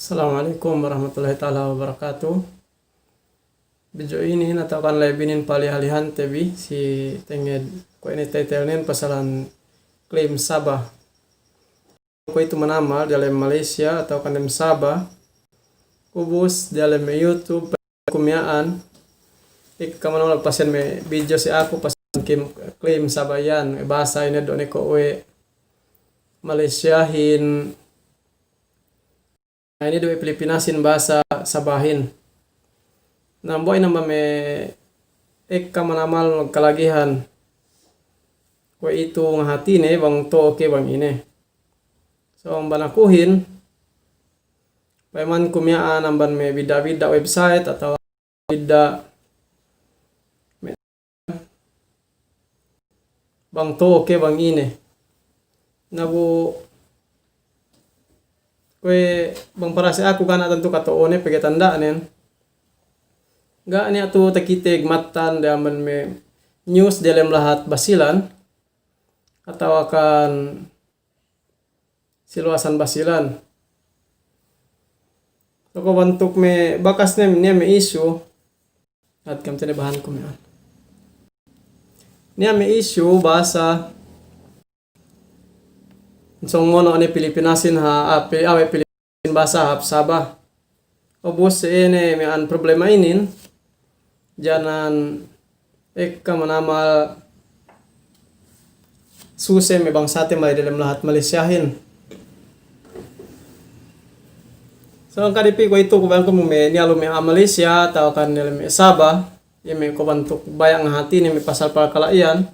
Assalamualaikum warahmatullahi taala wabarakatuh. Video ini natakan laibinin palihalihan tebi si tenged ko ini titelnin pasalan klaim Sabah. Ko itu menamal dalam Malaysia atau kanem Sabah. Kubus dalam YouTube kumiaan. Kaman pasen me video si aku pasan klaim Sabah yan bahasa ini do ko we Malaysia hin. Nah, ini dua Filipinasin bahasa Sabahin. Namboy naman may manamal magkalagihan. Kung ito ng hati ne, bang to okay bang ine. So, ang banakuhin, payman kumiyaan ang ban may bida-bida website atau bida bang to okay bang ine. Nabu kwe bang para sa ako kana tanto katuone pagatanda nen ga ni ato takitig matan daman me news dalam lahat basilan atau akan siluasan basilan so ko bantuk me bakas niya me issue at kam bahan ko niya me issue basa so ngono ni Pilipinasin Pilipinas bahasa hap Sabah. Obus ini may an problema inin. Janan manamal suse may bangsate may dalam lahat Malaysiahin. So ang kadipi ko ito kuban ko may nialo may Malaysia tao kan dalam Sabah. Yung may kubantuk bayang hati ni may pasal palkalaian.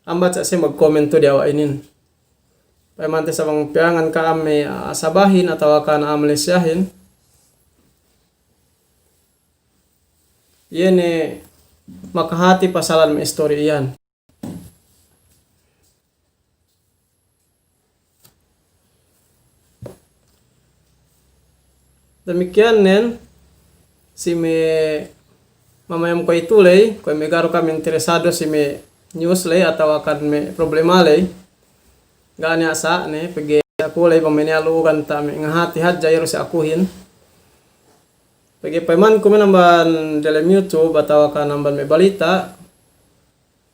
Ambat sa mag-comment to diawa inin. Payamante sa mga piangan ka may Sabahin atau ka na Malaysiahin. Yan makahati pasalan may story yan. Demikian nen si may mamayam ko itulay kung may garo kami interesado si may news lay atau akan may problema lay. Gani asa ne pagi aku lay pamenialugan ta mi ngahati hadja yero si akuhin. Pagi payman ko namban dalam YouTube atau ka namban may balita.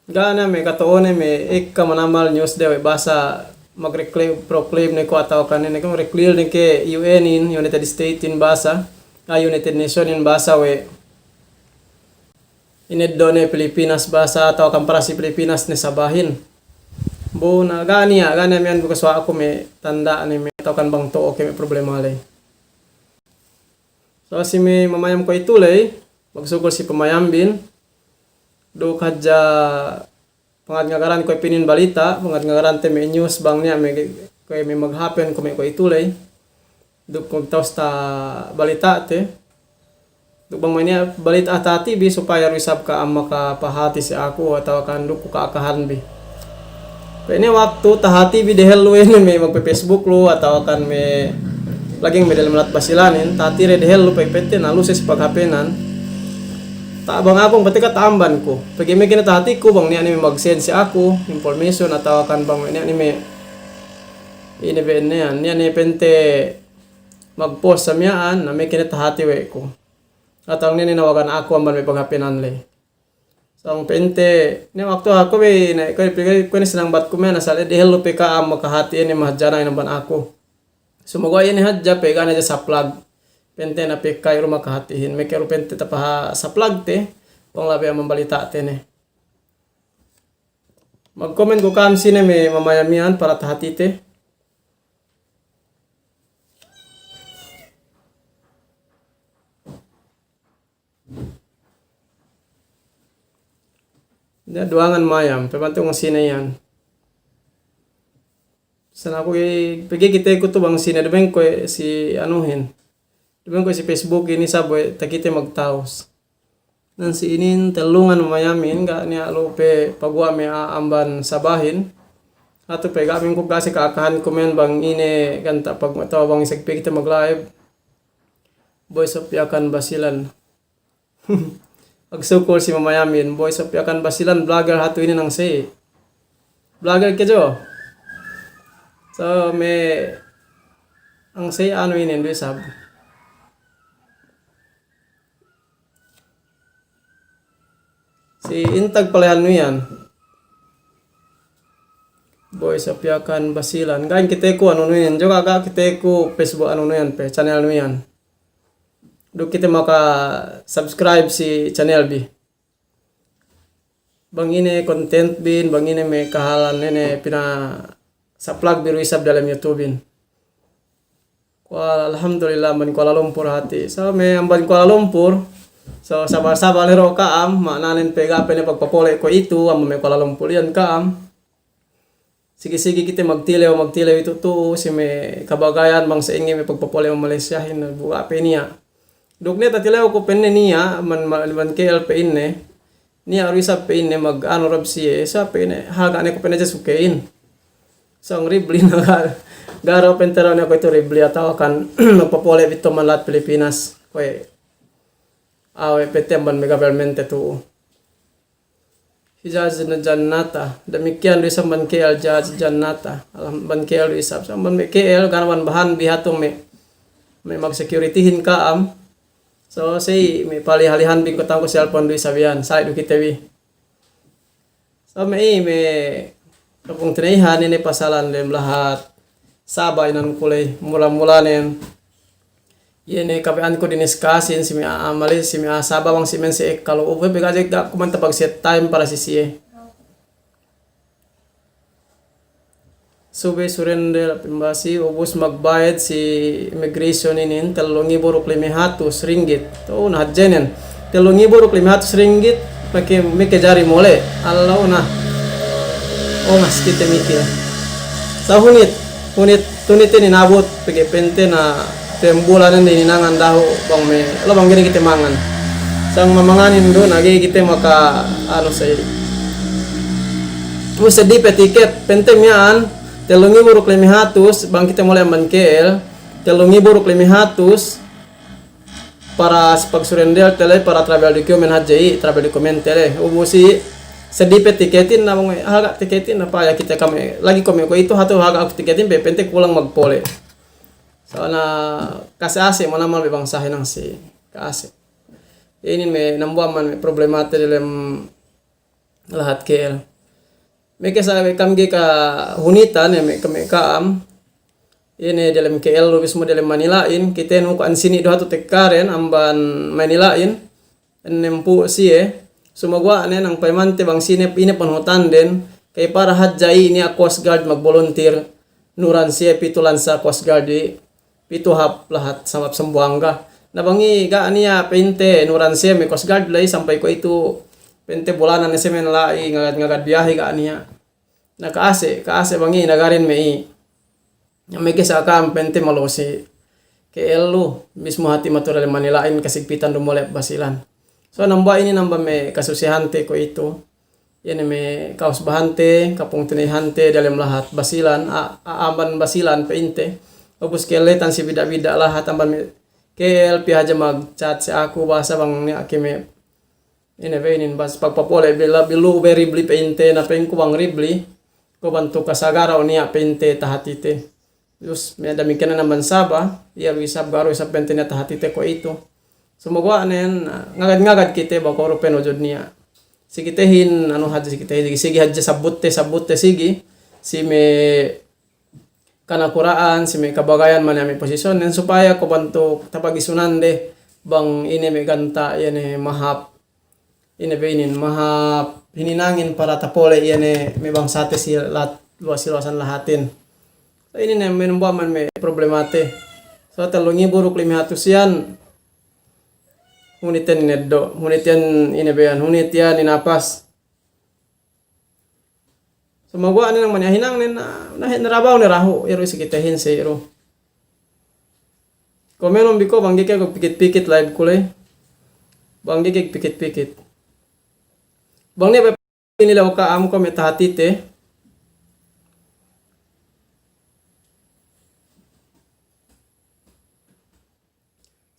Gana may katuone may manamal news dewe basa proclaim ne ko atau kanene ko reclear ne ke UN in United States in basa United Nation in basa we inedone Pilipinas basa atau kamparasi Pilipinas ne Sabahin. Bu na gani mian bukas wa ako may tanda ni may tawkan bang to okay may problema lay. So si may mamayam ko itulay magsugol si pamayambin do kadya pangad ngagaran ko pinin balita pangad ngagaran te may news bang niya may ko may maghappen ko may ko itulay do kung taos ta balita te do bang may niya balita ata TV supaya risab ka ang makapahati si ako atau kan do ko kaakahan bi. Ini waktu tahati bidehel lu ini may magpe-Facebook lu atau akan may laging may dalam lat basilanin tati redehel lu pepete na lu ses paghapenan ta bang akong pati katamban ko pag may kinatahati ko bang niya ni mag-send si ako information atau akan bang niya ni may ineben niya ni pente mag-post sa miyaan na may kinatahati we ko atau niya ninawagan ako ang may paghapenan lay. So, ang pente, ni waktu ako may ko ni sinang bat ko may nasali di hello pe ka ang makahati ni mahadjana inaban ako. Sumugo ni hadja pe gana sa plug. Pente na pe kay ro makahatihin. May kero pente ta pa sa plug te. Kung labi ang mambalita te ne. Mag-comment ko kam sine may mamayamian para tahati te. Duangan mayam, pepantong sina yan. Sana ako pagi kita ko to bang sina debeng ko si anuhin. Debeng ko si Facebook ini saboy takite magtaos. Nan si inin telungan mayamin ga ni alope pagwa me amban Sabahin. Ato pe gamin ko kasi kaakahan komen bang ine kanta pag mataw bang isagpi kita mag-live. Voice of Yakan Basilan. Agsukol si mamayamin, Voice of Yakan Basilan, vlogger hatu ini nang say. Vlogger ke jo. So may ang say ano inin do sab. Si intag palayan no yan. Boy sa piyakan basilan. Gain kita ko ano no yan. Juga ka kita ko Facebook ano no yan pe channel no yan. Do kita maka subscribe si channel bi. Bang ini content bin, bang ini may kahalan nene pina sa plug biru isab dalam YouTube bin. Alhamdulillah man Kuala Lumpur hati. So may amban Kuala Lumpur. So sabar-sabar lero kaam, mananin pegape ni pagpapole ko ito, amo may Kuala Lumpur yan kaam. Sige-sige kita magtilew ito to si may kabagayan bang sa ingi may pagpapole mo Malaysia hin bugape niya. Dugne tatilew ko penne niya man KL pe inne. Niya risa pe inne mag ano rab siye sa pe inne haga ne ko penne sukein. So ang ribli na garo pentero na ko ito ribli ataw kan magpapole dito man lahat Pilipinas. Koy awe petemban may government to. Hijaz na Jannata. Demikian risa man KL jaz Jannata. Alam ban KL risa sa man may KL ganawan bahan bihato may mag-securityhin kaam. So say may palihalihan bin ko tang ko cellphone do sabihan sa do kita wi. So may kapung tinayhan ini pasalan lem lahat sabay nan kulay mula-mula nen. Yene kapian ko diniskasin si mi amali si mi sabawang si men si kalau uwe begaje ga kumanta pag set time para si siye. Sube surrender pimbasi ubus magbayad si immigration inin 3,500 ringgit. To na hadjenen 3,500 ringgit make jari mole. Allah na. Oh mas kita mikir. Sa hunit tunitin inabot pigi pente na tembulan din ninangan daho bang me lo bang gini kita mangan. Sang mamanganin do nagi kita maka ano say. Musa di tiket pente mian 3,500 bang kita mulai man KL 3,500 para pagsurrender tele para travel document hajai travel document tele ubusi sedipet tiketin na mga haga tiketin na pa ya kita kami lagi kami ko ito hato haga ako tiketin be pente kulang magpole. So na kasi mo naman bang sahin ng si kasi ini may nambuan man may problemate dilem lahat KL. May kasa kami ka hunitan may kami kaam ini dalam KL lubis mo dalam Manilain kita nu kan sini do hato tekaren amban Manilain enempu siye sumagwa ne nang paymante bang sinep ini panhutan din kay para hadjai ni Coast Guard mag-volunteer nuran siya pitulan sa Coast Guard di pituhap lahat sa Sambuanga nabangi ga niya pente nuran siya may Coast Guard lay sampay ko ito pente bulanan ni semen lai ngagad biyahe ga niya nakaase bangi nagarin may kisa kam pente malosi KL lu mismo hati matural Manilain kasigpitan dumole basilan. So namba ini namba may kasusihante ko ito. Yan may kausbahante, kapung tinihante dalam lahat basilan, aaban basilan painte. Ubus keletan si bida-bida lahat amban may KL pihaja mag-chat si ako basa bang ni akime inevenin bas pagpapole bila bilu very ribli painte na pengko bang ribli ko bantu kasagaraw niya painte tahatite. Terus may dami ka na naman saba, iya wisab garo isab painte na tahatite ko ito. Sumugwa nen ngagad kita bakoro penojod niya. Sige tehin ano hadja sige tehin sige hadja sabutte sige si me kanakuraan si me kabagayan man may posisyon nen supaya ko bantu tapagisunan de bang ini me ganta yan mahap ini beinin mahap hininangin para tapole yan may bang sate si lat luas-luasan lahatin. So ini ne menumba man may problemate. So 3,500 yan Hunitan ineddo, hunitan inebean, hunitan inapas. So magwa ni nang manyahinang nin narabaw ni raho, iro sikitahin sa iro. Komenon biko banggi kay pikit-pikit live kulay. Banggi kay pikit-pikit. Bang ni ba pinilaw ka amo ko metahatite.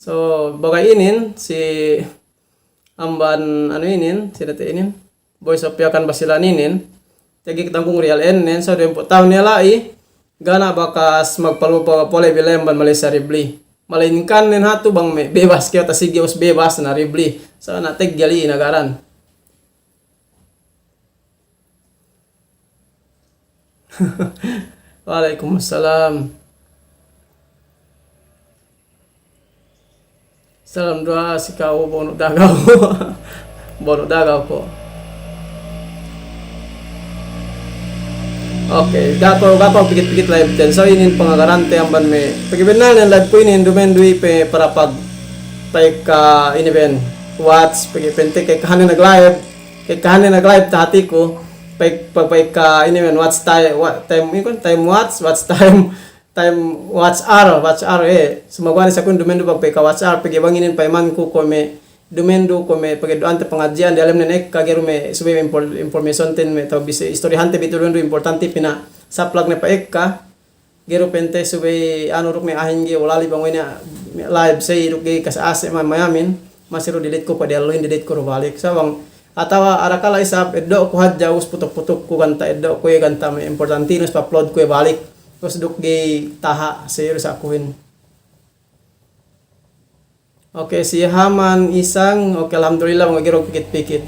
So, bagay inin, si amban, ano inin, sinate inin, boys of Piakan Basilan inin, tagi kitang kong real inin, so, din po taon niya lai, Gana bakas magpalupa pole bilemban Malaysia ribli. Malainkan nin hatu bang may bebas kaya tasigyos bebas na ribli. So natig gali inagaran. Waalaikumsalam. Salam doa si kau bono dagaw. Bono dagaw po. Okay, gapo pikit-pikit live din. So inin pangagarante ang ban me. Pagibinal ng live ko inin dumendui pe para pag ka iniben. Watch pagipente kay kahanin nag-live. Kay kahanin nag-live tahati ko. Pag ka iniben watch time watch hour sumagwani sa kun dumendo pag ka watch hour pagibanginin pa man ko me dumendo ko me pagduan te pangadyan di alam na kagero me sube information ten me to bisi istoryahante bitulondo importante pina sa plug na paek ka gero pente sube ano ruk me ahin gi wala libang wena live say ruk gi kas ase mayamin masiro delete ko pa delin delete ko ro balik sa bang atawa arakala isap eddo ko hadja us putok-putok ko kanta eddo ko kanta me importante nos pa-upload ko balik tapos duk gi taha sayro sa kuhin. Okay, si Haman Isang. Okay, alhamdulillah mga girog pikit-pikit.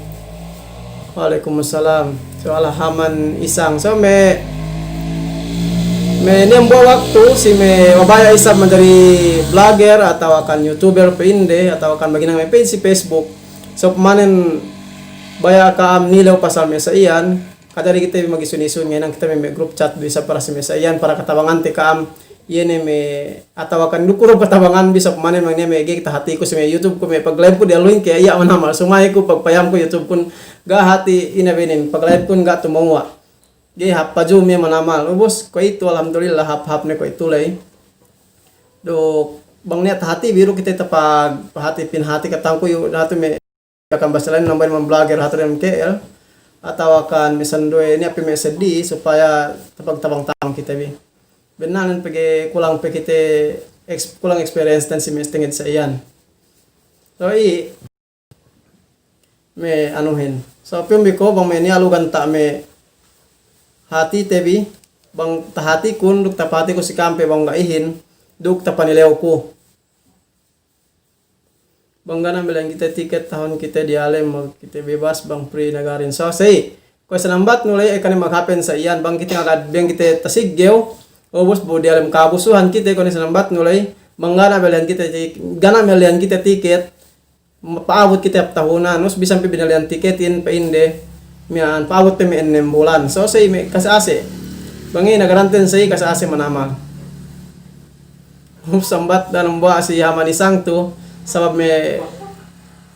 Waalaikumsalam. So ala Haman Isang. So may nimbo waktu si may mabaya isa man dari vlogger atau kan YouTuber pa inde atau kan baginang may page si Facebook. So pamanen baya ka nilaw pasal sa iyan. Kadari kita magisunisun ngayon kita may group chat bisa para si sa iyan para katabangan te kaam yene me atawakan dukuro patabangan bisa pemanen mangnya me kita hati ko sa YouTube ko me pag live ko dialuin kaya iya manamal sumay ko pagpayam ko YouTube kun ga hati inabenin pag live kun ga tumongwa ge hap paju me manamal ubos ko itu alhamdulillah hap ne ko itulay do bangnya hati biru kita tapag hati pinhati katang ko yu nato me akan basalan number mga vlogger hato ng KL atawakan misandoy ni api me sedih supaya tapag-tabang kita bi benanan pagi kulang kulang experience dan si mestingin sa iyan. So me anuhin. So pimbi ko bang may nialugan ta me hati tebi bang tahati kun duk tapati ko si kampe bang gaihin duk tapanilew ko. Bang ganang bilang kita tiket tahun kita dialem mag kita bebas bang free nagarin. So say ko sa lambat nulay ay kanin maghapen sa iyan bang kita agad bang kita tasiggew ubos bo di alam kabusuhan kita ko ni sanambat nulay manggana belian kita gana melian kita tiket paabot kita tahunan nos bisan pi binalian tiketin pa inde mian paabot pa mi 6 bulan so say me kasase bangi nagaranten say kasase manamal sambat dan mba si Haman Isang to sabab me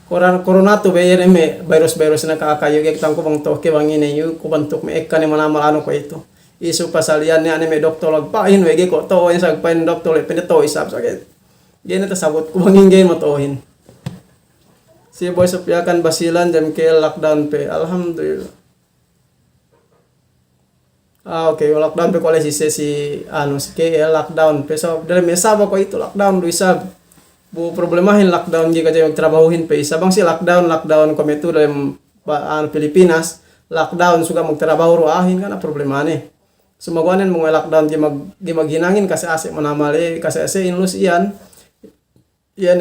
corona to be me virus na kakakayo gek tangko bang to ke bangi ne yu ko bantuk me ekkan manamal ano ko ito isu pasalian ni ane may doktor lagpain wege ko to yung sagpain doktor le pinito isap sakit gina ta sabot ko bangin gain motohin si boy Sopiakan basilan jam ke lockdown pe alhamdulillah okay lockdown pe ko si ano si KL lockdown pe so dali may saba ko ito lockdown do isab bu problemahin lockdown gi ka jay trabahuhin pe isabang si lockdown ko meto dalam Pilipinas lockdown suga magtrabaho ro ahin kana problema ni sumagwanan mga lockdown di maghinangin kasi ase manamali kasi ase inlus iyan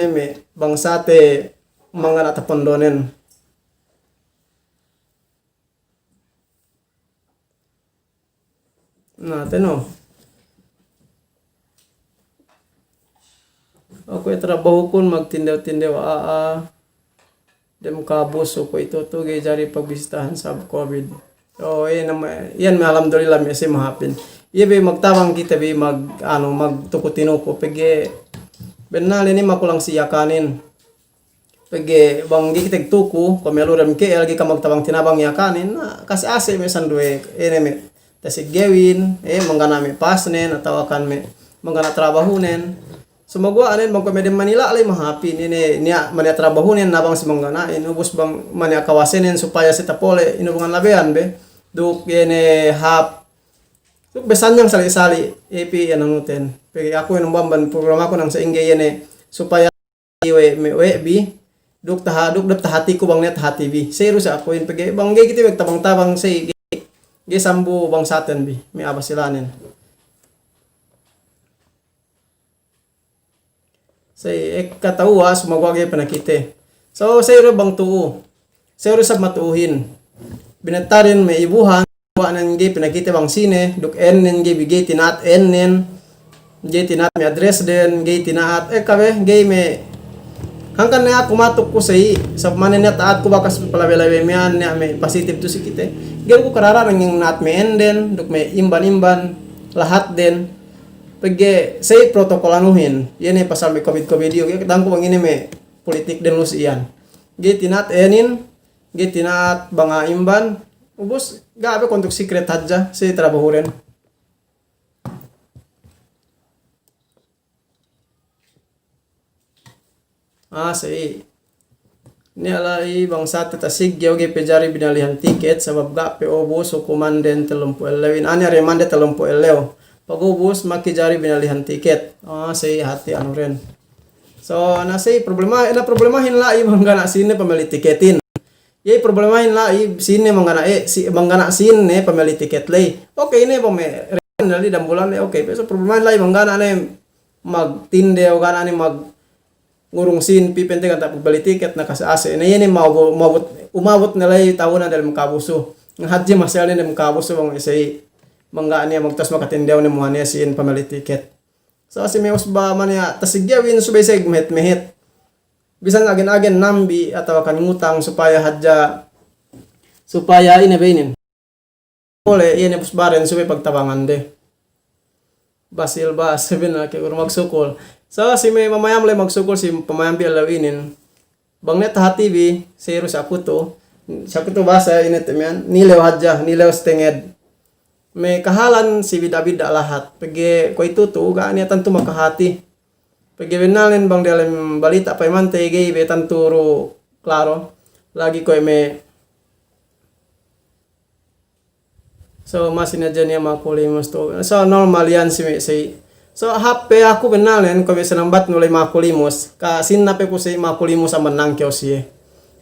me bangsate mga natapondonen natin no ako trabaho kun magtindaw-tindaw dem kabus ko ito to jari pagbisitahan sa COVID. So yan alhamdulillah may si mahapin. Ibe magtawang kita bi magtukutino ko pege benali ni makulang siyakanin. Pege bang di kita tuku ko meluram KL gi ka magtawang tinabang yakanin na kasi ase me sandwe me tasig gewin manggana me pasnen atau akan me manggana trabahunen. Sumagwa anen bang komedi Manila alay mahapin ini niya mania trabahunen nabang si manggana inubos bang mania kawasenen supaya si tapole inubangan labean be duk yene hap duk besan yang sali-sali EP yan ang nuten pegi ako yung bamban programa ko nang sa ingge yene supaya iwe bi duk tahati ko bang net hati bi sero sa ako yun pegi bang gay kita magtabang-tabang say gay sambu bang saten bi may abasilanin Say katawa sumagwa gyud panakite. So sayro bang tuo. Sayro sa matuuhin. Binatarin may ibuhan wa nan gi pinakite bang sine duk ennen gi bigay tinat ennen. Gi tinat may address den gi tinat kabe gi me hangkan na kumatok ko sa manen niya taat ko bakas palabelay mian niya may positive to si kite. Gero ko karara ng nat may enden duk may imban lahat din. Pagge say protocol anuhin yan ay pasal may covid video dang ko mangini may politik den lus iyan git tinat enin git tinat banga imban ubos gabe kontuk secret hadja say trabaho ren say ni alai bangsa tatasig gyaw gi pejari binalihan tiket sabab ga pe obos o kumanden 30 ani remande 30 pagubos makijari binalihan tiket. Say hati anu ren. So say problemahin la manggana sine pamili tiketin. Yay problemahin la sine manggana manggana sine pamili tiket lay. Okay ne pame ren dali dan bulan okay. Pero problemahin la manggana ne magtinde o gana ni ngurung sin pipente kan tak pabili tiket na kasase. Na yan umabot na lay taon na dal makabuso. Ng hadji masal ni makabuso bang say mangga niya magtas makatindaw ni mo niya sin pamili ticket. So si may usba man niya tasigyawin subay sa mehet. Bisan agin-agin nambi atawa kan ngutang supaya hadja supaya inabainin. Ole iyan usbaren subay pagtabangan de. Basil ba sabi na kay magsukol. So si may mamayam lay magsukol si pamayam bi alawinin. Bangnet ha TV zero sa kuto. Sa kuto basa inet mian nilew hadja nilew stenged. May kahalan si bida-bida lahat. Pagi ko ituto, gaan niya tanto makahati. Pagi binalin bang dalam balita pa imante, gay betan turo klaro. Lagi ko may so masin na dyan niya makulimos to. So normal yan si so happy ako binalin ko bisa nambat nulay makulimos. Kasin na pe po si makulimos ang manangkyaw siya.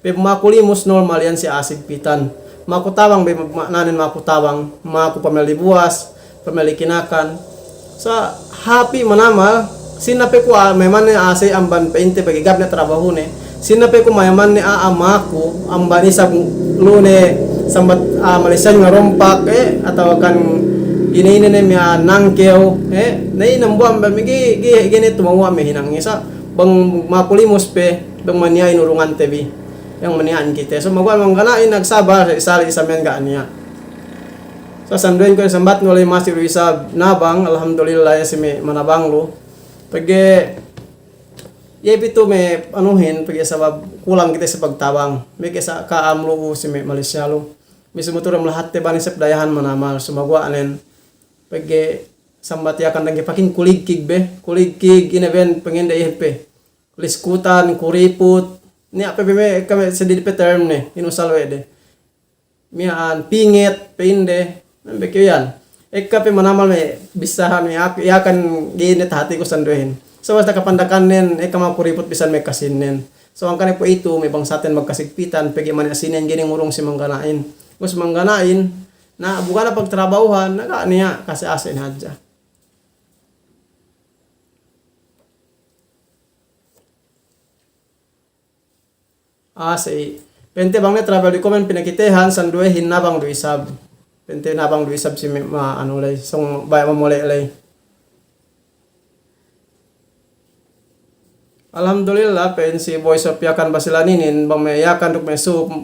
Pe makulimos normal yan si asig pitan. Makutawang bay nanin makutawang maku pamili buwas pamili kinakan so happy manamal sinape ko mayman ni asay amban painte pagigab na trabaho ni sinape ko mayman ni amaku amban isa lune sambat malisan nga rompak ataw kan ininin ni nangkeo nay nambuam ba migi gini tumawa mi hinang isa bang makulimos pe bang manyay nurungan tebi yang manian kita. So magwan mangganain nagsabar sa isa men gaan niya. So sanduin ko sambat ngulay masih isa nabang alhamdulillah ya si me manabanglo. Pagi yepito me anuhin pagi sabab kulang kita sa pagtawang. May kesa kaamlo si me Malaysialo. Misumuturam lahat te bani sa dayahan manamal sumagwaanen. Pagi sambat ya kandang pakin kuligkig be. Kuligkig in event pengenda ihpe. Liskutan kuriput ni apa beme kami sedih term ne inusalwe de mian pingit pinde bekyo yan kape manamal me bisahan me ya kan ginit hati ko sanduhin so basta kapandakan nen kama kuripot bisan me kasinen so ang kanay po ito may bangsaten magkasigpitan pegi man asinen gining urong si mangganain gus mangganain na bukan na pagtrabahuhan naga niya kasi asin hadja. Say pente bang travel di komen pinakitehan sanduwe hinabang duisab pente nabang duisab si ano lay song bay mamulay lay alhamdulillah pen si voice of yakan basilaninin bang may yakan duk may soup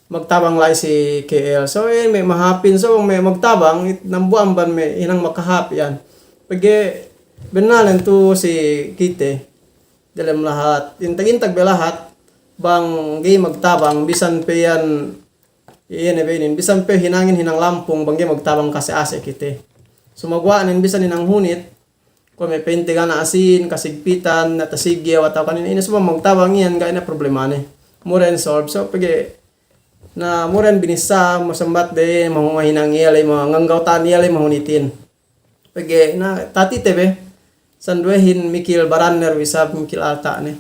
magtabang lay si KL so may mahapin so may magtabang nambuan ban may inang makahap yan pagi benalan tu si kite dalam lahat intag-intag belahat bang gay magtabang bisan pe yan iyan ebenin bisan pe hinangin hinang lampong bang gay magtabang kasi ase kite sumagwaanin bisan hinang hunit kung may pente na asin kasigpitan na tasigyaw at kanin ina suma magtabang yan gaya na problema ni muren solve so pag na muren binisa masambat de mahumahinang iyalay mga nganggautan iyalay mahunitin pag na tati tebe sandwehin mikil baraner wisab mikil alta ni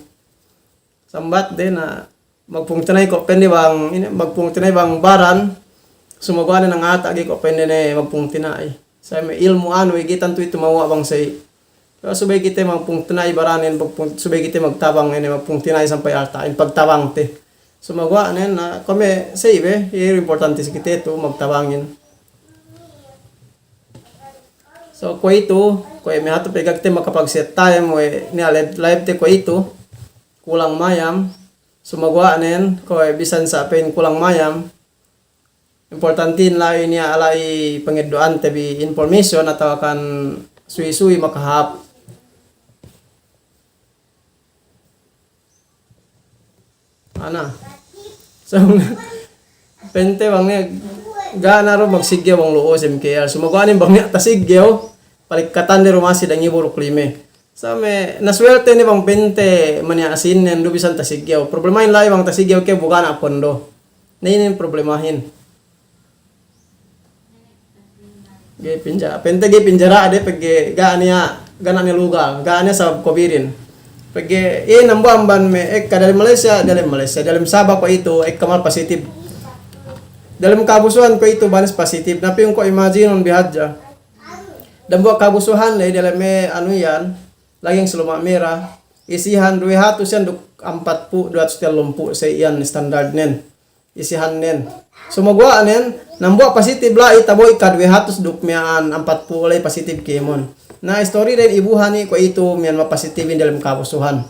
sambat din na magpungtinay ko pende bang magpungtinay bang baran sumagwana ng ata gi ko pende ne magpungtinay sa may ilmu ano igitan to tumawa bang say Subay kita magpung tinay baranin, subay kita magtabang ini magpung tinay sampay alta, in pagtabang te. So magwa nen na kami save importante si kita ito magtabangin. So ko ito, ko may hato pagkakte makapag-set time we ni live te ko ito kulang mayam. So magwa nen ko bisan sa pen kulang mayam. Importante lain niya alay pangeddoan tabi information atau kan suy-suy makahap. Ana. So pente bang niya gana ro magsigyaw ang luos MKR. So magwanin bang niya tasigyaw palikatan ni rumasi dangi buruk lime. So me naswerte ni bang pente manya asin nen dubisan tasigyaw. Problemahin lai bang tasigyaw ke bukan apondo. Nainin problemahin. Ge pinja pente ge pinjara ade pege ga ania gana ni lugal ga ania sa kobirin pege nambo amban me dalam Malaysia dalam Sabah ko ito kamal positif dalam kabusuhan ko ito banis positif napi yung ko imagine on bihadja dambo kabusuhan le dalam me anu yan laging seluma merah isihan 200 yan 40 230 sa iyan standard nen isihan nen sumagwa nen nambuak positif lah itaboy kad 200 dukmian 40 lay positif kemon na story rin ibuhan ni ko ito mian mapasitifin dalam kabusuhan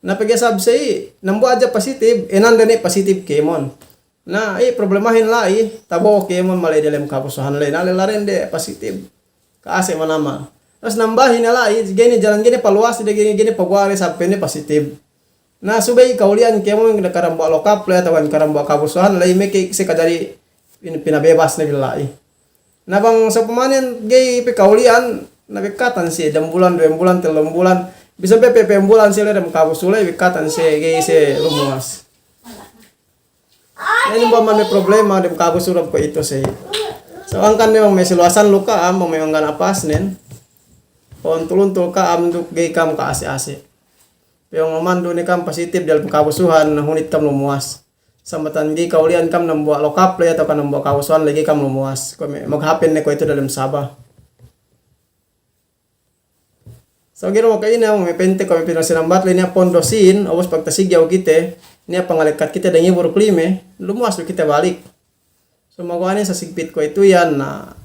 na pagyasab say nambuak aja positif enanda ni positif kemon na problemahin la tabo kemon malay dalam kabusuhan lay nalalarin de positif kaase manama terus nambahin na la gini jalan gini paluas de gini pagwari sampai ni positif na subay kaulian kemon nakarambuak lokap lay atau karambuak kabusuhan lay make sekadari pinabebas na bilai. Nabang sa pemanen gay pikaulian nabikatan si 6 bulan 2 bulan 3 bulan bisa PP bulan sila dem kabusulay bikatan si gay si lumuas. Yan ba man may problema dem kabusulab ko ito si. So ang kanyo may siluasan luka am may mga napas nen. On tuluntul ka am duk gay kam ka ase-ase. Yung mamando ni kam positif dalam kabusuhan hunit kam lumuas. Samatan di kaulian kam nambuak lokap le atau kan nambuak kawasan lagi kam lumuas ko maghapin ne ko ito dalam Sabah. So gino mo kayo na may pente ko may pinasinambat le niya pondosin obos pagtasigyaw kita niya pangalikat kita dangi buruk lime lumuas kita balik. So magwani sa sigpit ko ito yan na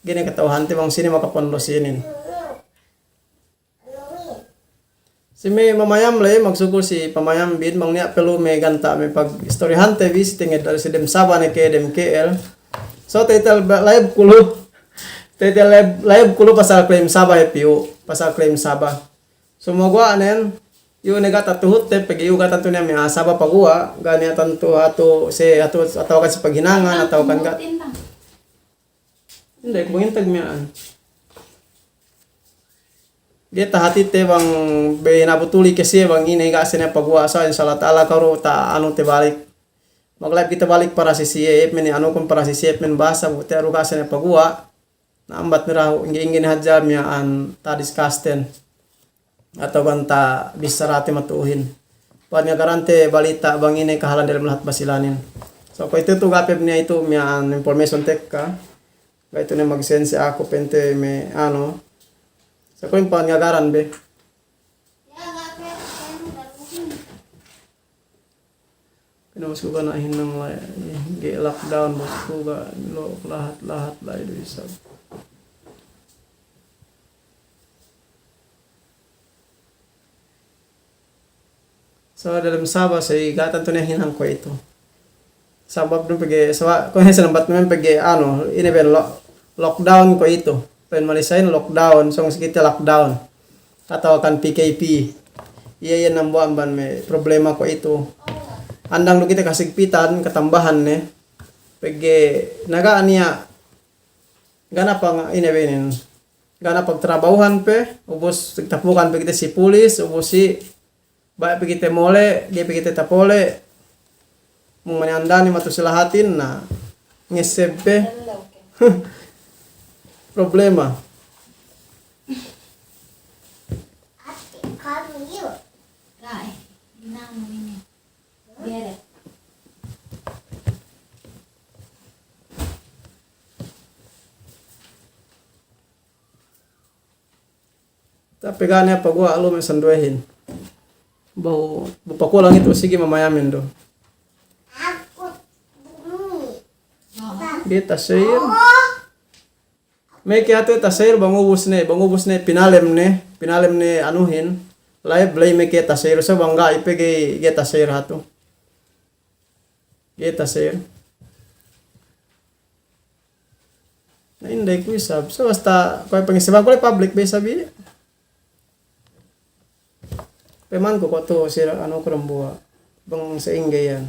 gini katawhan ti bang sini makapondosinin. Si may mamayam lay magsugol si pamayam bin mang niya pelo may ganta may pag istoryahan te visiting et si dem Sabah ne ke dem KL. So title live kulo pasal claim Sabah PU pasal claim Sabah. So magwa anen yu negata tuhut te pag yu gatan to niya may Sabah pagua gani atanto ato si ato atau kan si paghinangan atau kan gat. Hindi ko hintag mian. Dia tahati te bang be nabutuli kasi bang ini ga sene pagwasa insyaallah taala karo ta anu te balik maglab kita balik para si CF men anu kon para si CF men basa buti aru ga sene pagwa na ambat nira ingin haja miya an ta discussen atau kan ta bisarate matuhin pan nga garante balita bang ini kahalan dalam lahat basilanin so ko ito to gapep niya ito miya an information tek ka ga ito na mag-send si ako pente me ano. Sa ko yung pangagaran be. Kinamas ko ka na hinang lockdown bos ko ka lahat lahat do isab. So dalam Sabah sa gatan to na hinang ko ito. Sabab dun pag sa ko sa lambat naman pag ano ineben lockdown ko ito. Pen Malaysia lockdown, so kita lockdown. Atau kan PKP. Iya yan nambuan ban may problema ko ito. Andang do kita kasigpitan katambahan ne. Pege naga aniya gana pang inebenin. Gana pagtrabahuhan pe, ubos tapukan pe kita si pulis, ubos si ba pe kita mole, dia pe kita tapole. Mung maniandani matusilahatin na ngesebe. Problema. Tapi gani pagwa lo may sanduehin. Bau bupakulang ito sige mamayamin do. Kita share. May kaya to tasir bangubus ne pinalem ne anuhin. Live play may kita share so bangga ipege kita share hato. Kita share. Na inday ko isab. So basta ko pangisiban ko public ba sabi. Peman ko to sira ano ko rambuwa. Bang sa inggayan.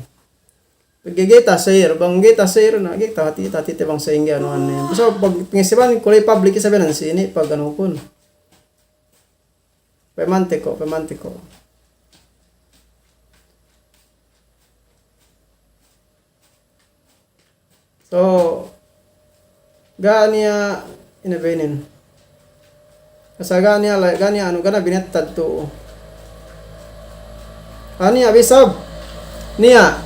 Pagigita share, bang gita share na gita hati bang sa ingay ano ano. So pag pangisiban ko public sabi nan sini pag ano kun. Pemante ko. So gania inabenin. Kasa gania ano gana binettad to. Ani abisab. Nia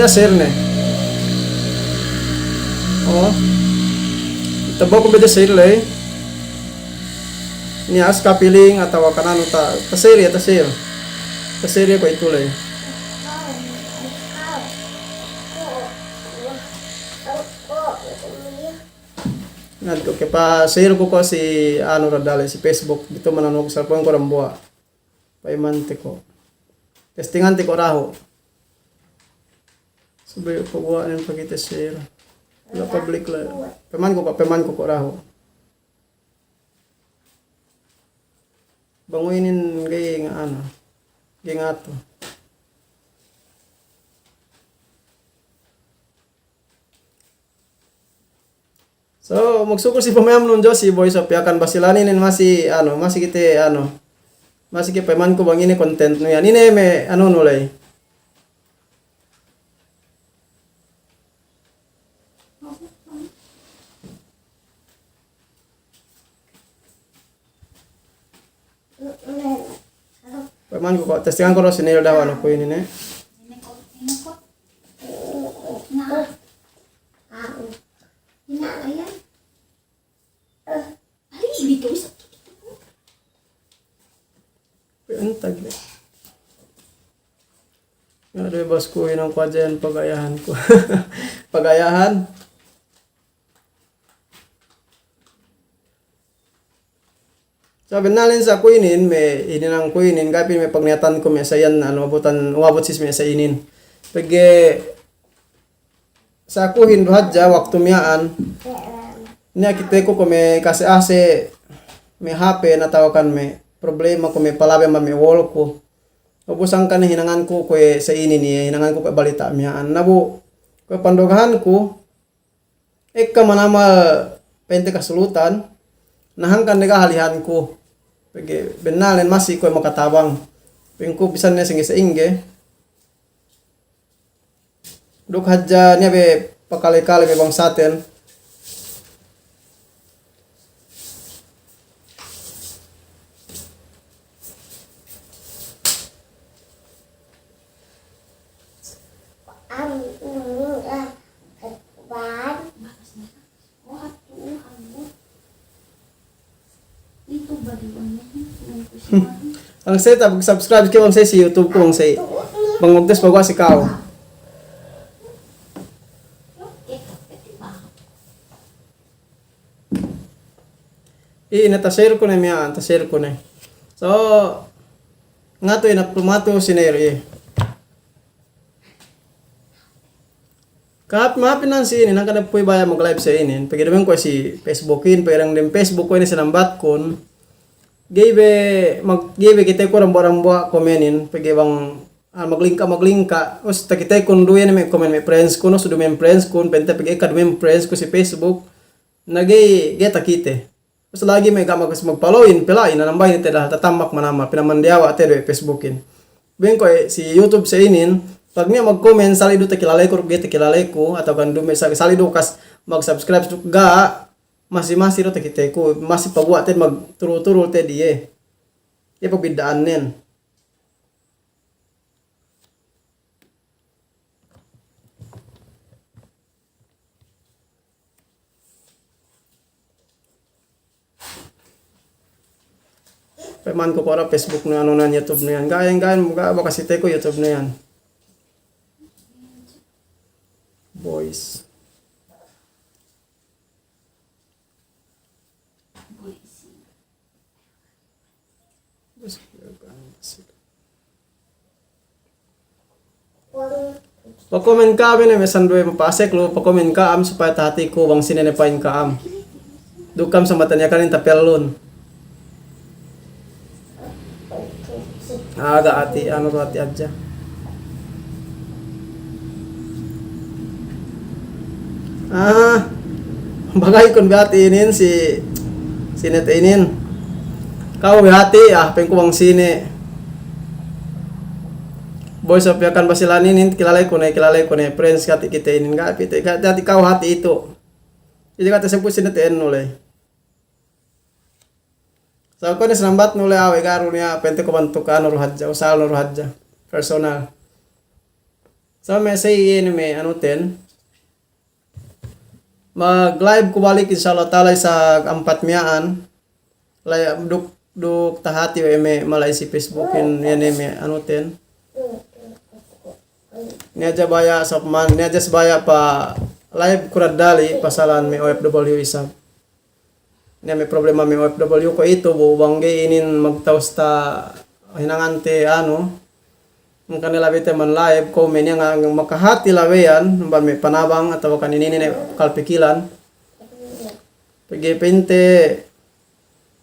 share ne. Oh. Tabo ko beda share lay. Nia as kapiling atau kanano ta share. Ta share ko itulay. Ngadto ke pa share ko si ano radale si Facebook dito mananog sa phone ko rambuwa. Paimante ko. Testingan ti ko raho. Sabay pagwa ng pagita share. Wala public la. Peman ko raho. Banguinin gay nga ano. Gay nga to. So, magsukol si pamayam nun Diyos, si Boy Sophia kan basilanin masih kita peman ko bang ini content no yan. Ini may ano nulay. Peman ko testingan ko sinil daw ano ko ini ne. Entag le. Ada bos ko inang kwajan pagayahan ko. Pagayahan. Sabi nalin sa kuinin may ininang kuinin gapin may pagniatan ko may sayan ano abutan umabot sis may sainin. Pagi sa kuhin hadja waktu miyaan niya kite ko may kasi ase may hape na tawakan may problema ko may palabe may wall ko. Ubusang kan hinangan ko sa inin niya hinangan ko balita miyaan nabu ko pandogahan ko ekka manama pente kasulutan nahangkan nagahalihan ko. Pagi benalen masih ko makatabang. Pengko bisan niya singi sa ingge. Duk hadja niya be pakali-kali be bang saten. Ang say subscribe ko ang say si YouTube ko ang say bangogdes pagwa si kao. Nata-share ko na miya, ta-share ko na. So nga to inapumato sinere. Kahit mapinan si ini nang kada puy baya mag-live sa inin. Pagidamang ko si Facebookin, perang din Facebook ko ini sinambat kon. Give kita ko rambo-rambo komenin pagi bang maglingka us ta kita kun duyan may comment may friends ko no sudo may friends kun penta pagi kad may friends ko si Facebook nagay geta kite us lagi may gamag magfollowin pelain nanambay ni teda tatamak manama pinamandiawa te do Facebookin ben ko si YouTube sa inin pag niya mag-comment salido ta kilalay ko atau kan dume salido kas mag-subscribe ga masih ro kita ko masih pagwa ten magturo-turo te diye. Ya pabidaan nen. Paiman ko kora Facebook na ano na YouTube na yan. Gayan mga kasi ko YouTube na yan. Boys. Pa-comment ka amin may sandoy mapasek lo pa-comment ka am supaya tahati ko bang sinenepain ka am. Dukam sa matanya kanin tapelon. Aga ati ano ati aja. Bagay kon biati inin si sinet inin. Kau biati peng ko bang sine. Boys of yakan basilanin kilala ko na friends kati kita inin ga pite kati kau hati itu. Jadi kata sebut sinet nulay. So ko ni sambat nulay awe garu niya pente ko bantukan ur hadja usal ur hadja personal. So may say ini may ano ten mag-live ko balik insyaallah taala sa 400 lay duk tahati may malay si Facebook in yan may ano ten niya baya sa man niya baya pa live kurad dali pasalan may OFW isa niya may problema may OFW ko ito bangge inin magtausta hinangante ano ang kanila bite man live comment niya nga makahati laweyan ba may panabang atau kaninin ni kalpikilan pagi pente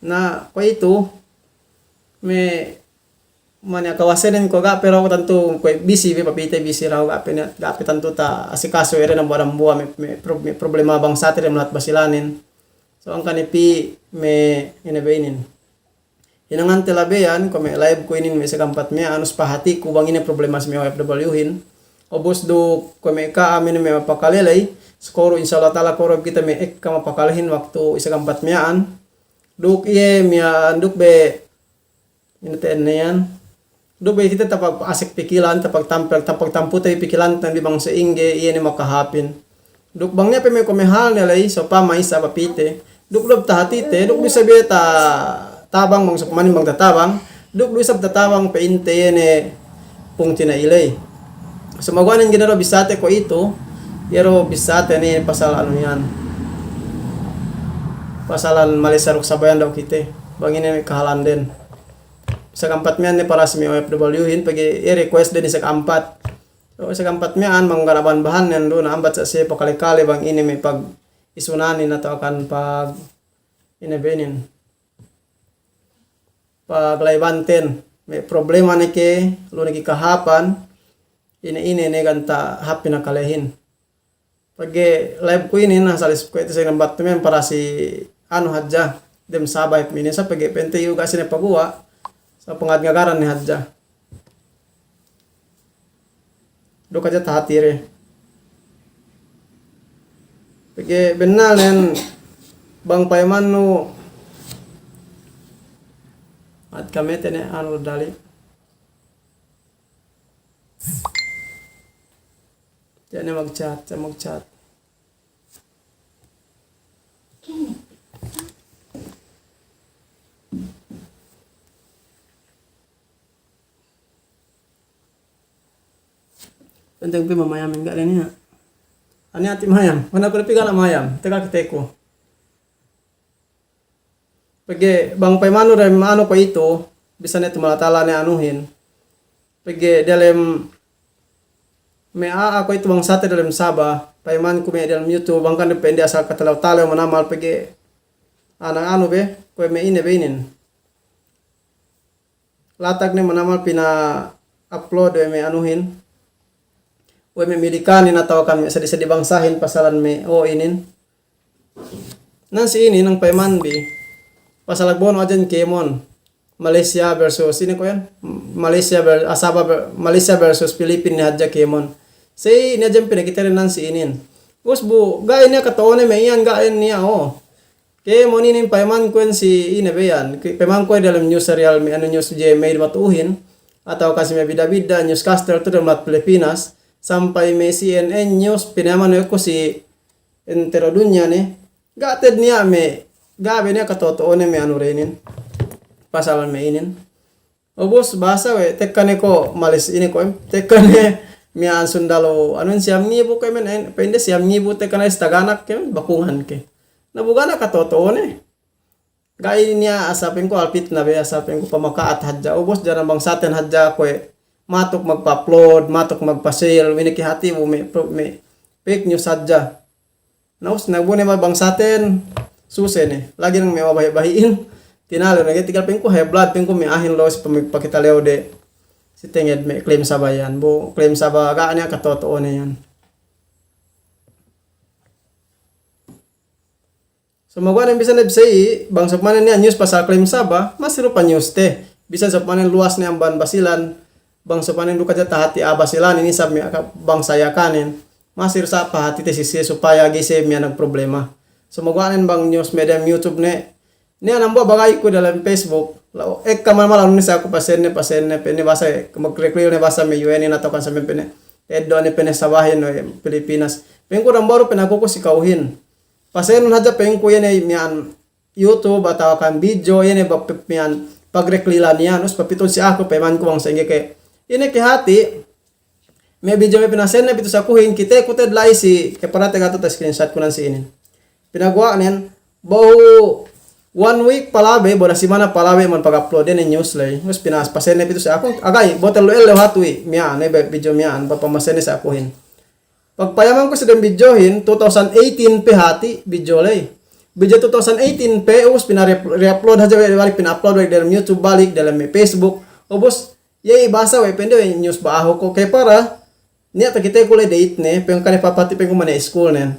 na ko ito may manya kawasenin ko ga pero ako tanto ko busy papite busy raw ga tanto ta asikaso ere ng barang buwa may problema bang sa atin lahat basilanin so ang kanipi may inabainin hinangan telabeyan ko may live ko inin may sagampat may anos pahati ko bang ini problema sa may OFW hin obos do ko may ka amin may mapakalelay skoro insyaallah taala ko kita may ek ka mapakalahin waktu isagampat miaan duk iye miya duk be inaten na yan duk be kita tapag asik pikilan tapag tampu tayo pikilan tan di bang sa ingge iye ni makahapin duk bang niya pe may kumihal nilay so pa may isa papite duk lob tahatite duk bisa beta tabang mang sukmanin bang tatabang duk sab tatabang painte ne pung tinailay so magwanan ginaro bisate ko ito yero bisate ni pasal ano yan pasalan malisarok sabayan daw kite bangin ni kahalan din sa kampat miyan ni para sa may OFW hin pagi i-request din sa kampat so sa kampat miyan manggaraban bahan yan doon ambat sa siya pakalikali bang ini may pag isunanin na akan pag inabenin paglaibanten may problema ni ke lo ni kahapan ini ganta happy na kalehin pagi live ko ini na salis ko ito sa kampat miyan para si ano hadja dem sabay minsan pagi pente yuga sine pagua sa pangadngagaran ni hadja do kaja tahatire pagi benalen bang payman no at kami tene ano dali jane magchat Penteng pi mamayam enggak ini ya. Ani ati mayam. Mana ko pigala mayam. Teka kiteko. Pagi bang paimano rin ano ko ito bisa neto malatala ni anuhin. Pagi dalam may ako ito bang sate dalam Sabah. Paiman ko may dalam YouTube bang kan depende asal katalaw-talaw manamal pagi anang ano be ko may inin. Latag ni manamal pina upload may anuhin. Uy may milikanin na tawakan sa di bangsahin pasalan may inin. Nansi ini nang paiman bi pasalagbono ajan kemon Malaysia versus ini ko yan Malaysia versus Philippines ni hadja kemon say ni ajan pinakita rin nansi inin usbu gain niya kataone may iyan gain niya kemon inin paiman ko si ine beyan paiman ko dalam news serial may ano news je may matuhin atau kasi may bida-bida newscaster to dalam Pilipinas sampai may CNN news pinaman ko si entero dunya ni gated niya may gabi niya katotoo ni may ano renin pasal mainin. Ubos basa we tekan ko malis ini ko tekan mian sundalo anun siam ngibu ko men pende siam ngibu tekan istaganak ke bakungan ke. Nabugana ka totoo ne. Gai niya asapin ko alpit na be asapin ko pamakaat hadja ubos jaran bang saten hadja ko matok magpa-upload, matok magpa-share, winiki hati mo may fake news hadja. Naus nagbune bang saten susen eh. Lagi nang may mabahi-bahiin. Tinalo na tigal pin ko high blood pin ko may ahin loss pamagpakita leo de si tinged may claim sa bayan. Bu claim sa baga niya ka totoo na yan. So magwan bisa na bisay bang sa manen niya news pa sa claim saba masiro pa news te bisa sa manen luas niya ban basilan bang sa manen duka jata hati abasilan ini sab mi bang saya kanin masir sa pa hati te sisi supaya gise mi nag problema. So magwanen bang news media YouTube ne niya nambo bagay ko dalam Facebook lao ek kaman malam ni sa ko pasen ne pene basa magkrekli ne basa mi UN na to kan sa pene eddo ne pene sa bahin no Pilipinas pen ko dambaro penago ko si kauhin. Pasen hadja pengko yan ay mian YouTube atau kan video yan ay mian pagreklilan yan us papitol si ako payman ko ang senge kay ini ke hati may video may pinasen na pito sa kuhin kita kuted lai si kay parate gato ta screenshot ko nan si inin pinagawa nen bahu 1 week palabe boda simana palabe man pag-upload din news lay us pinas pasen na pito sa ako agay botel lo el hatui mian na video mian papamasen sa kuhin. Pagpayaman ko sa dem videohin 2018 pe hati video lay. Video 2018 pe ubos pina-re-upload haja balik pina-upload dalam YouTube balik dalam Facebook. Ubos yay basa we pende we news ba ako ko kay para niya ta kita ko lay date ne pe kan papati pe ko man school nen.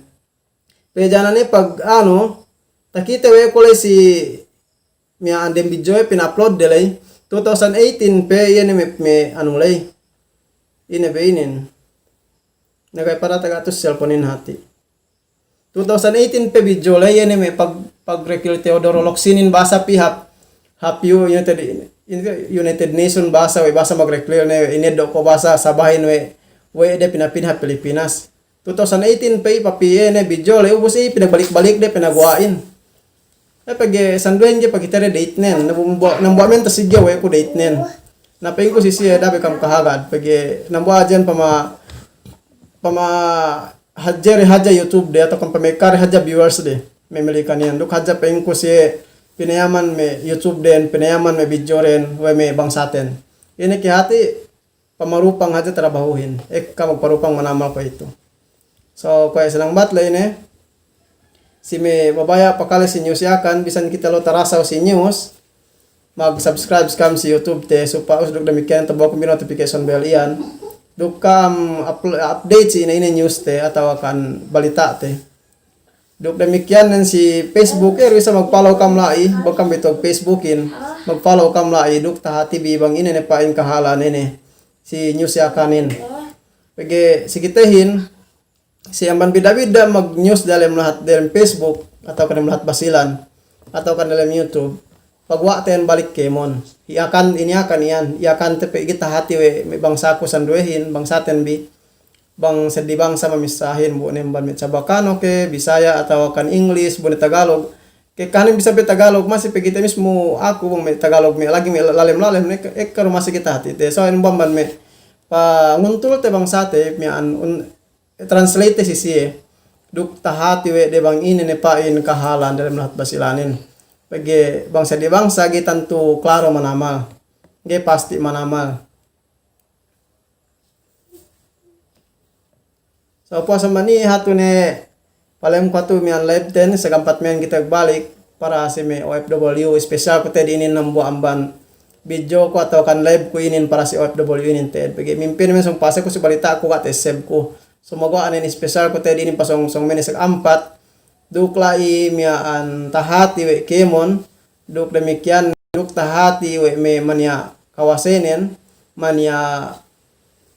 Pe jana ne pag ano takita we ko lay si miya andem video pina-upload delay 2018 pe yan me ano lay. Ine be inin. Nagay para taga to cellphone hati. 2018 pe video lay yan may pag-rekil Teodoro Locsin basa pihap hapyo United Nation basa we basa mag-rekil ne inedo ko basa sabahin we de pinapinha Pilipinas. 2018 pe papiye ne video lay ubos pinagbalik-balik de pinagwain. Pag sanduin je pag itare date nen nambuwa men ta sigya we ko date nen. Napay ko si siya dabe kam kahagad pag nambuwa diyan haja YouTube de atau kan pamekar haja viewers de memili kanian duk haja peng ko si pinayaman me YouTube den pinayaman me video ren we me bangsaten ini ki hati pamarupang haja trabahuhin ka magparupang manamal ko ito so kaya senang bat lay ne si me babaya pakala si news yakan bisan kita lo tarasaw si news mag-subscribe kam si YouTube te supaya usduk demikian tabaw ko notification bell iyan dukam update si ina news te atau akan balita te. Duk demikian dan si Facebook bisa mag-follow kam lai bakam bitog Facebookin mag-follow kam lai duk tahati bibang ini ne pain kahalan ini si news yakanin. Pagi si kitahin si amban bida-bida mag-news dalam Facebook atau kan lahat basilan atau kan dalam YouTube. Pagwa ten balik kemon iakan ini akan iyan iakan tepe kita hati we may bangsa ko sanduehin bangsaten bi bang sedi bangsa mamisahin bu nemban met Chabacano ke Bisaya atau kan English bu Tagalog ke kanin bisa be Tagalog masih pe kita mismo aku bang me Tagalog me lagi me lalem ne karo masih kita hati te so in bamban me pa nguntul te bangsa te mi an translate si duk tahati we de bang ini ne pain kahalan dalam lahat basilanin. Pagi bangsa di bangsa gitan tu klaro manamal. Ge pasti manamal. So po sa mani hatu ne palem ko tu mian live ten sa gampat men kita balik para si me OFW special ko te inin nambu amban video ko atau kan live ko inin para si OFW inin te. Pagi mimpin men song pasa ko sa balita ko at save ko. So magawa anin special ko te inin pasong men sa ampat duklai miaan tahati we kemon duk demikian duk tahati we me mania kawasenen mania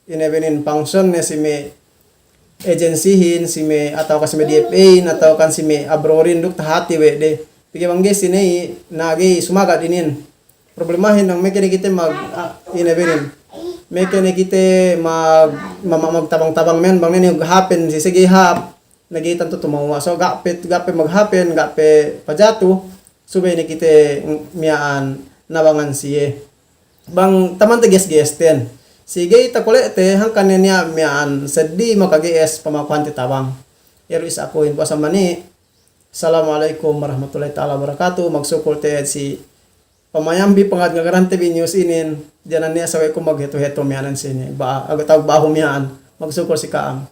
inebenin function ne si me agencyhin si me atau kasi me DFA atau kan si me abrorin duk tahati we de pigi bangge sini nagi sumaga dinin problemahin nang mekene kita mag inebenin mekene kita magtabang-tabang men bang ne happen si sige hap nagitan to tumawa so gape maghapen gape pajatu subay ni kita miaan nabangan siye. Bang taman teges-ges ten. Sige takulete hangkan niya mian sedi makages pamakuan ti tabang. Ero is ako in sa mani. Assalamualaikum warahmatullahi taala wabarakatuh. Magsukol te si pamayambi pangad nga garante news inin. Diyan niya saway ko magheto-heto mianan sini. Ba agataw baho mian. Magsukol si Kaam.